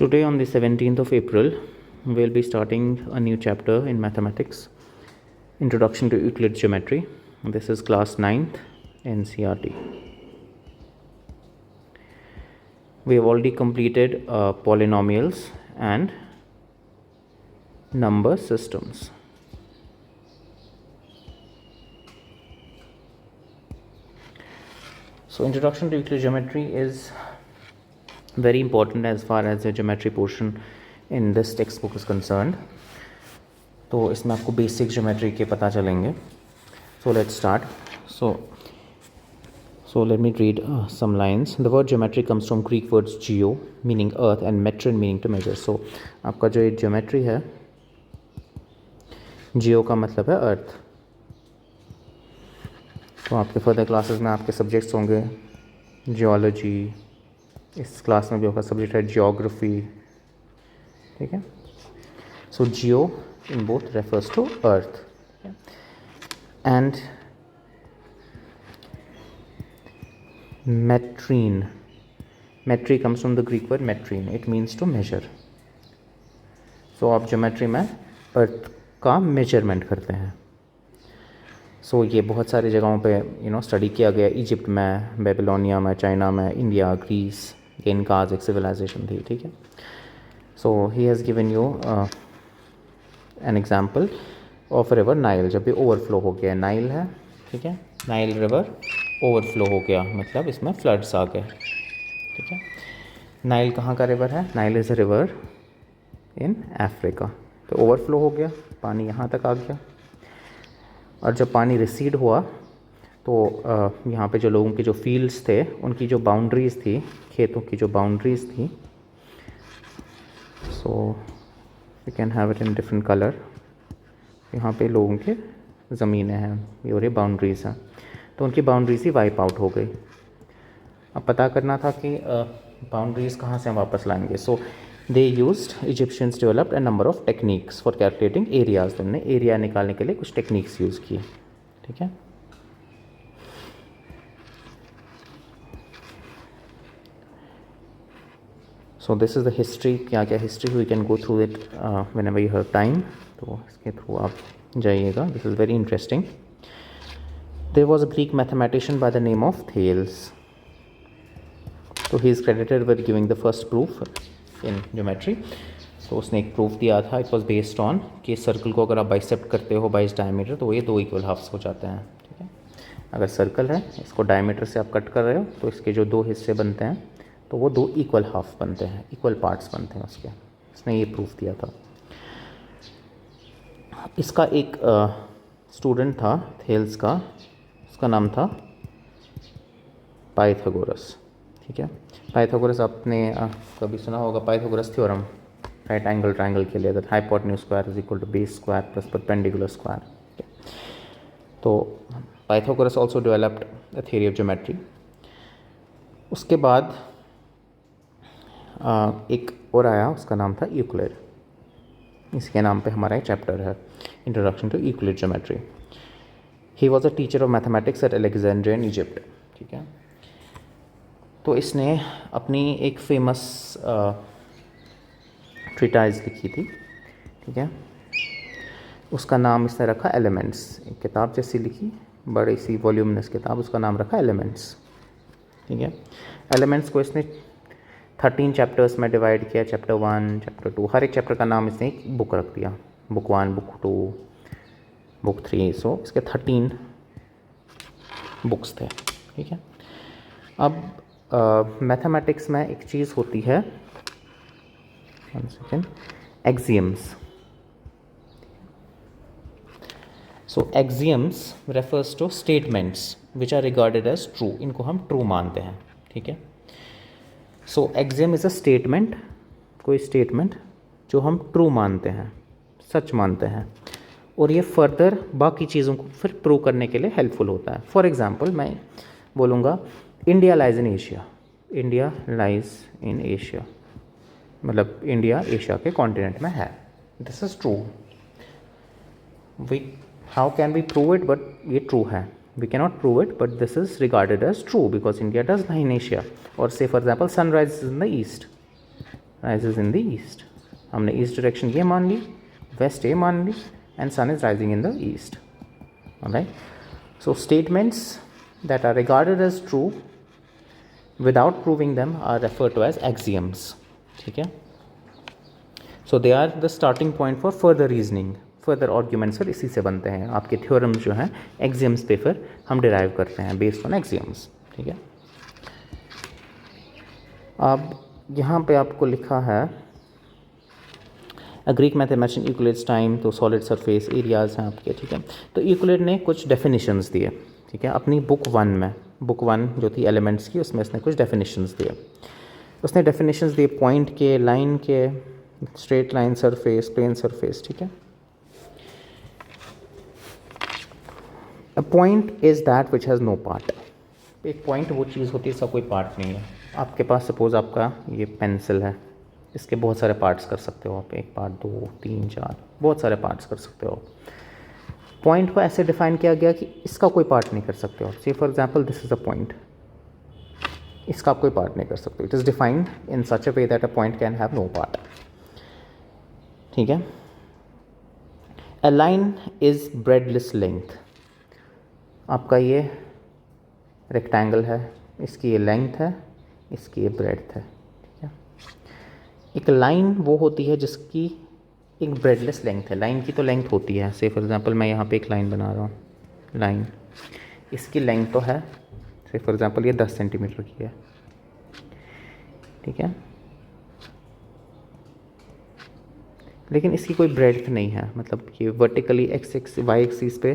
Today on the 17th of April, we'll be starting a new chapter in mathematics, Introduction to Euclid Geometry. This is class 9th NCERT. We have already completed polynomials and number systems. So Introduction to Euclid Geometry is very important as far as the geometry portion in this textbook is concerned. तो इसमें आपको basic geometry के पता चलेंगे. So let's start. So let me read some lines. The word geometry comes from Greek words geo meaning earth and metron meaning to measure. So आपका जो ये geometry है, जियो का मतलब है अर्थ. तो आपके फर्दर क्लासेस में आपके सब्जेक्ट्स होंगे जियोलॉजी, इस क्लास में भी आपका सब्जेक्ट है जियोग्राफी. ठीक है. So geo in both refers to earth and metron. Metri comes from the Greek word metron. It means to measure. So आप ज्योमेट्री में अर्थ का मेजरमेंट करते हैं. सो ये बहुत सारी जगहों पे स्टडी किया गया. इजिप्ट में, बेबीलोनिया में, चाइना में, इंडिया, ग्रीस, ये इनका आज एक सिविलाइजेशन थी. ठीक है. So he has given you an example of river Nile. जब भी ओवरफ्लो हो गया, नाइल है, ठीक है, नाइल रिवर ओवरफ्लो हो गया मतलब इसमें फ्लड्स आ गए. ठीक है. नाइल कहाँ का रिवर है? Nile is a river in Africa. तो ओवरफ्लो हो गया, पानी यहाँ तक आ गया, और जब पानी रिसीड हुआ तो यहाँ पे जो लोगों के जो फील्ड्स थे, उनकी जो बाउंड्रीज़ थी, खेतों की जो बाउंड्रीज़ थी, so we can have it in different colour. यहाँ पे लोगों के ज़मीनें हैं, ये और ये बाउंड्रीज़ हैं. तो उनकी बाउंड्रीज़ ही वाइप आउट हो गई. अब पता करना था कि बाउंड्रीज़ कहाँ से हम वापस लाएंगे. So they used, Egyptians developed a number of techniques for calculating areas. तो उन्होंने एरिया निकालने के लिए कुछ टेक्निक्स यूज़ किए. ठीक है. So this is the history. क्या क्या history, we can go through it whenever you have time. तो इसके थ्रू आप जाइएगा. This is very interesting. There was a Greek mathematician by the name of Thales. तो he is credited with giving the first proof in geometry. तो उसने एक proof दिया था. इट वॉज बेस्ड ऑन कि सर्कल को अगर आप बाइसेप्ट करते हो बाई डायमीटर तो ये दो इक्वल हाफ्स हो जाते हैं. ठीक है. अगर सर्कल है, इसको डायमीटर से आप कट कर रहे हो, तो इसके जो दो हिस्से बनते हैं तो वो दो इक्वल हाफ बनते हैं, इक्वल पार्ट्स बनते हैं उसके. इसने ये प्रूफ दिया था. इसका एक स्टूडेंट था थेल्स का, उसका नाम था पाइथागोरस. ठीक है. पाइथागोरस आपने कभी सुना होगा Pythagoras theorem, right angle triangle के लिए, that hypotenuse square is equal to base square plus perpendicular square. तो Pythagoras also developed the theory of geometry. उसके बाद एक और आया, उसका नाम था यूक्लिड. इसके नाम पे हमारा एक चैप्टर है, introduction to Euclid geometry. He was a teacher of mathematics at Alexandria in Egypt. ठीक है. तो इसने अपनी एक फेमस ट्रीटाइज लिखी थी. ठीक है. उसका नाम इसने रखा एलिमेंट्स. एक किताब जैसी लिखी, बड़ी सी वॉल्यूमिनस किताब, उसका नाम रखा एलिमेंट्स. ठीक है. एलिमेंट्स को इसने 13 चैप्टर्स में डिवाइड किया. चैप्टर 1, चैप्टर 2, हर एक चैप्टर का नाम इसने एक बुक रख दिया. Book 1, book 2, book 3. सो इसके 13 बुक्स थे. ठीक है. अब मैथमेटिक्स में एक चीज़ होती है, one second, axioms. So axioms refers to statements which are regarded as true. इनको हम ट्रू मानते हैं. ठीक है. So axiom is a statement, कोई स्टेटमेंट जो हम ट्रू मानते हैं, सच मानते हैं, और ये फर्दर बाकी चीज़ों को फिर प्रूव करने के लिए हेल्पफुल होता है. फॉर एग्जांपल मैं बोलूँगा India lies in Asia. India lies in Asia मतलब इंडिया एशिया के कॉन्टिनेंट में है. This is true. We how can we prove it, but ये ट्रू है. We cannot prove it, but this is regarded as true because India does lie in Asia. Or say for example, sun rises in the east. Rises in the east. हमने east direction ये मान ली, west ये मान ली, and sun is rising in the east. Alright, so statements that are regarded as true without proving them are referred to as axioms. ठीक है, so they are the starting point for further reasoning. Further arguments फिर इसी से बनते हैं। आपके theorems जो हैं एक्सियम्स पे फिर हम डिराइव करते हैं बेस्ड ऑन एक्सियम्स। ठीक है, अब यहाँ पे आपको लिखा है अ ग्रीक मैथमेटिशियन यूक्लिड्स टाइम, तो सॉलिड सरफेस एरियाज हैं आपके। ठीक है, तो यूक्लिड ने कुछ डेफिनेशंस दिए। ठीक है, अपनी बुक 1 में, बुक 1 जो थी एलिमेंट्स की, उसमें उसने कुछ डेफिनेशंस दिए। उसने डेफिनेशंस दिए पॉइंट के, लाइन के, straight line surface, plane surface. ठीक है, a point is that which has no part. एक पॉइंट वो चीज़ होती है इसका कोई पार्ट नहीं है। आपके पास सपोज़ आपका ये पेंसिल है, इसके बहुत सारे पार्ट्स कर सकते हो आप, 1 पार्ट, 2, 3, 4, बहुत सारे पार्ट्स कर सकते हो। पॉइंट को ऐसे डिफाइन किया गया कि इसका कोई पार्ट नहीं कर सकते हो। See for example this is a point, इसका आप कोई पार्ट नहीं कर सकते। It is defined in such a way that a point can have no part. ठीक है, a line is breadthless length. आपका ये रेक्टेंगल है, इसकी ये लेंथ है, इसकी ये ब्रेड्थ है। ठीक है, एक लाइन वो होती है जिसकी एक ब्रेडलेस लेंथ है। लाइन की तो लेंथ होती है, से फॉर एग्जांपल मैं यहाँ पे एक लाइन बना रहा हूँ, लाइन, इसकी लेंथ तो है, से फॉर एग्जांपल ये 10 सेंटीमीटर की है। ठीक है, लेकिन इसकी कोई ब्रेड्थ नहीं है, मतलब ये vertically x x y axis पे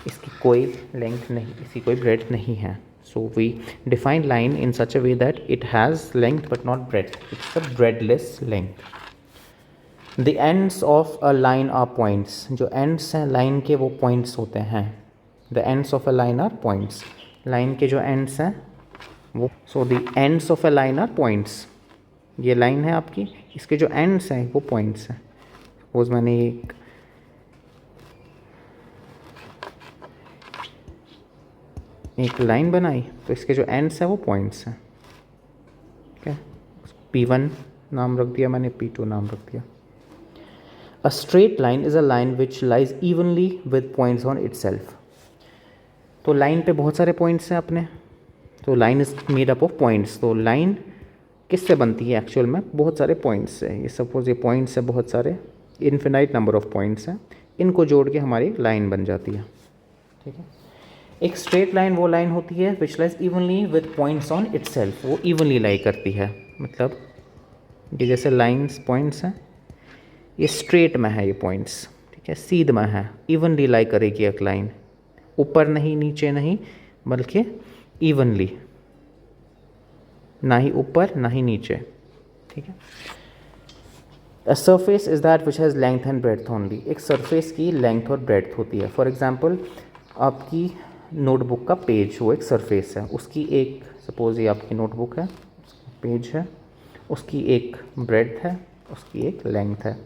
इसकी कोई लेंथ नहीं, इसकी कोई ब्रेड्थ नहीं है। So we define line in such a way that it has length but not breadth, it's a breadthless length. The ends of a line are points. जो ends हैं लाइन के वो पॉइंट्स होते हैं। The ends of a line are points. Line के जो ends हैं वो, so the ends of a line are points. ये लाइन है आपकी, इसके जो एंड्स हैं वो पॉइंट्स हैं। सपोज मैंने एक लाइन बनाई, तो इसके जो एंड्स हैं वो पॉइंट्स हैं। ठीक है, P1 नाम रख दिया मैंने, P2 नाम रख दिया। A straight line is a line which lies evenly with points on itself. तो लाइन पे बहुत सारे पॉइंट्स हैं अपने, तो line is made up of points. तो लाइन किससे बनती है एक्चुअल में? बहुत सारे पॉइंट्स से। ये सपोज ये पॉइंट्स है, बहुत सारे इन्फिनाइट नंबर ऑफ पॉइंट्स हैं, इनको जोड़ के हमारी लाइन बन जाती है। ठीक है, एक स्ट्रेट लाइन वो लाइन होती है which lies evenly with points on itself. वो इवनली लाई करती है, मतलब ये जैसे लाइंस पॉइंट्स हैं, ये स्ट्रेट में है, ये पॉइंट्स, ठीक है, सीध में है, इवनली लाई करेगी एक लाइन, ऊपर नहीं नीचे नहीं, बल्कि इवनली, ना ही ऊपर ना ही नीचे। ठीक है, a surface is that which has length and breadth only. एक सरफेस की लेंथ और ब्रेड्थ होती है। फॉर एग्जाम्पल आपकी नोटबुक का पेज वो एक सरफेस है, उसकी एक, सपोज ये आपकी नोटबुक है, पेज है, उसकी एक ब्रेड्थ है, उसकी एक लेंथ है।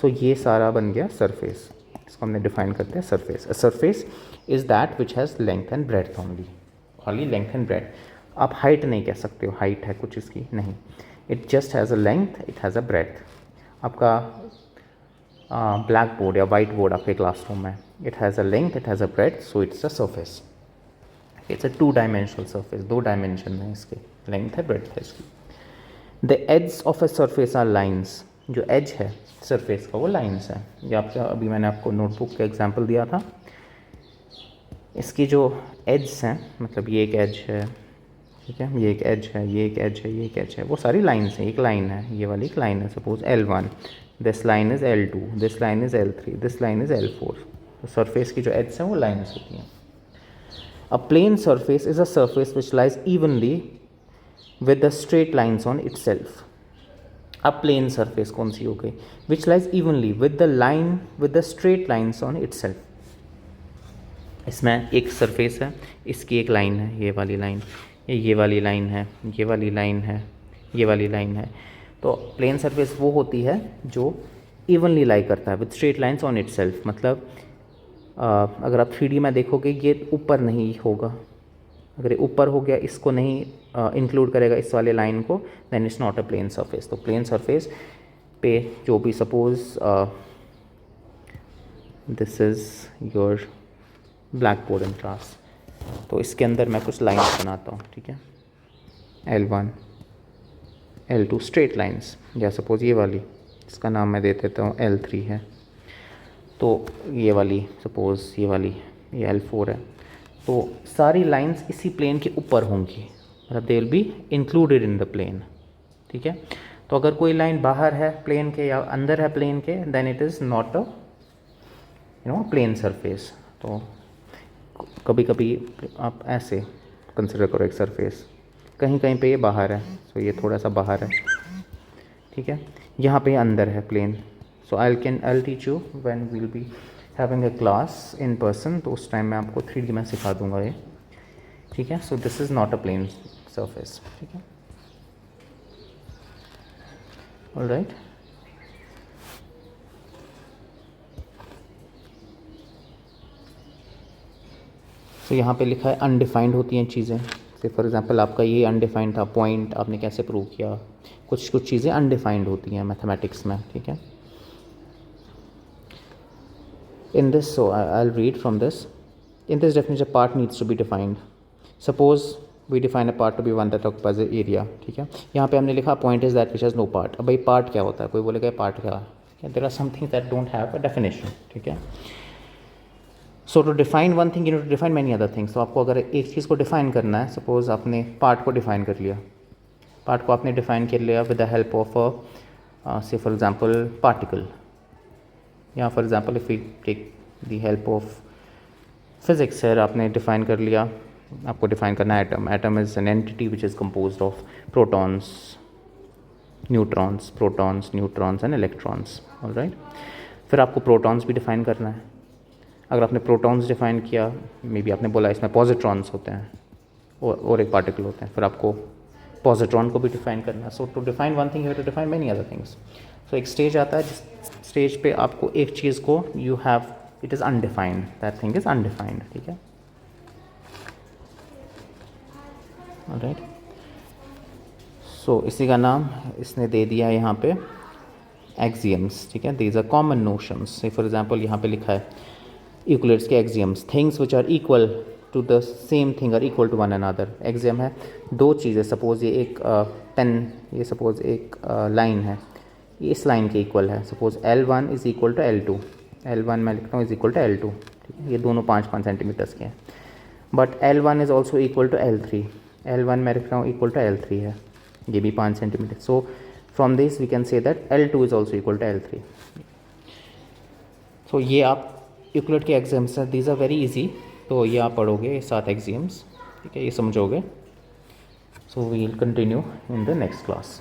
सो ये सारा बन गया सरफेस, इसको हमने डिफाइन करते हैं surface. A surface is that which has length and breadth only, खाली लेंथ एंड ब्रेड्थ। आप हाइट नहीं कह सकते हो, हाइट है कुछ इसकी, नहीं, it just has a length, it has a breadth. आपका ब्लैक बोर्ड या वाइट बोर्ड आपके क्लासरूम में, it has a length, it has a breadth, so it's a surface. It's a 2 dimensional surface, 2 dimension में इसके, length है, breadth है इसकी। The edges of a surface are lines. जो edge है सरफेस का वो लाइन्स है। ये आपका, अभी मैंने आपको नोटबुक का एग्जांपल दिया था, इसकी जो एड्स हैं, मतलब ये एक एज है, ठीक है, ये एक एज है, ये एक एज है, ये एक एज है, वो सारी लाइन्स हैं। एक लाइन है, ये वाली एक लाइन है, suppose L1, this line is L2, this line is L3, this line is L4। तो सरफेस की जो एड्स हैं वो लाइन्स होती हैं। A plane surface is a surface which lies evenly with the straight lines on itself. A plane surface कौन सी हो गई? Which lies evenly with the straight lines on itself. इसमें एक सरफेस है, इसकी एक लाइन है, ये वाली लाइन, ये वाली लाइन है, ये वाली लाइन है, ये वाली लाइन है। तो प्लेन सरफेस वो होती है जो इवनली लाई करता है with straight lines on itself. मतलब अगर आप 3D में देखोगे ये ऊपर नहीं होगा, अगर ये ऊपर हो गया, इसको नहीं इंक्लूड करेगा इस वाले लाइन को, then it's not a plane surface. तो प्लेन सरफेस पे जो भी suppose this is your black board in class, तो इसके अंदर मैं कुछ लाइन्स बनाता हूँ, ठीक है, L1 L2 स्ट्रेट लाइन्स, या सपोज ये वाली, इसका नाम मैं दे देता हूँ L3 है, तो ये वाली सपोज़ ये वाली ये L4 है। तो सारी लाइंस इसी प्लेन के ऊपर होंगी, मतलब they will be included in the plane, ठीक है। तो अगर कोई लाइन बाहर है प्लेन के या अंदर है प्लेन के, then it is not a plane surface. तो कभी कभी आप ऐसे कंसिडर करो एक सरफेस, कहीं कहीं पे ये बाहर है, तो ये थोड़ा सा बाहर है, ठीक है, यहाँ पे अंदर है plane. So I'll teach you when we'll be having a class in person, तो उस टाइम मैं आपको 3D में सिखा दूंगा ये, ठीक है। So this is not a plane surface, ठीक है, ऑलराइट। तो यहाँ पे लिखा है अनडिफाइंड होती हैं चीज़ें, से फॉर एग्जांपल आपका ये अनडिफाइंड था, पॉइंट आपने कैसे प्रूव किया, कुछ चीज़ें अनडिफाइंड होती हैं मैथमेटिक्स में, ठीक है। In this, so I'll read from this. In this definition, a part needs to be defined. Suppose we define a part to be one that occupies the area, ठीक है। यहाँ पे हमने लिखा point is that which has no part। अब भाई part क्या होता है, कोई बोलेगा part क्या है, there are some things that don't have a definition, ठीक है। So to define one thing, you need to define many other things। तो आपको अगर एक चीज़ को define करना है, suppose आपने part को define कर लिया, part को आपने define कर लिया with the help of a say for example particle, या for example if we take the help of physics है, आपने डिफ़ाइन कर लिया, आपको डिफ़ाइन करना है atom. Atom is an entity which is composed of protons, neutrons and electrons, alright. फिर आपको प्रोटॉन्स भी डिफ़ाइन करना है। अगर आपने प्रोटॉन्स डिफ़ाइन किया, मे बी आपने बोला इसमें पॉजिट्रॉन्स होते हैं और एक पार्टिकल होते हैं, फिर आपको पॉजिट्रॉन को भी डिफ़ाइन करना है। So to define one thing you have to define many other things. सो एक स्टेज आता है जिस स्टेज पे आपको एक चीज़ को you have, it is undefined, that thing is undefined, ठीक है, ऑलराइट। सो इसी का नाम इसने दे दिया है यहाँ पे एक्सियम्स, ठीक है, these are common notions. Say for example यहाँ पे लिखा है यूक्लिड्स के axioms, things which are equal to the same thing are equal to one another. Axiom है दो चीज़ें, सपोज़ ये एक पेन, ये सपोज़ एक लाइन है, ये इस लाइन के इक्वल है, suppose L1 is equal to L2, L1 मैं लिखता हूँ इज़ इक्वल टू L2, ठीक है, ये दोनों 5-5 सेंटीमीटर्स के हैं। But L1 is also equal to L3, L1 मैं लिखता हूँ इक्वल टू L3 है, ये भी 5 centimetre. So from this we can say that L2 is also equal to L3। So ये आप यूक्लिड के एक्सियम्स हैं, दीज आर वेरी इजी, तो ये आप पढ़ोगे 7 एक्सियम्स, ठीक है, ये समझोगे। So we will continue in the next class.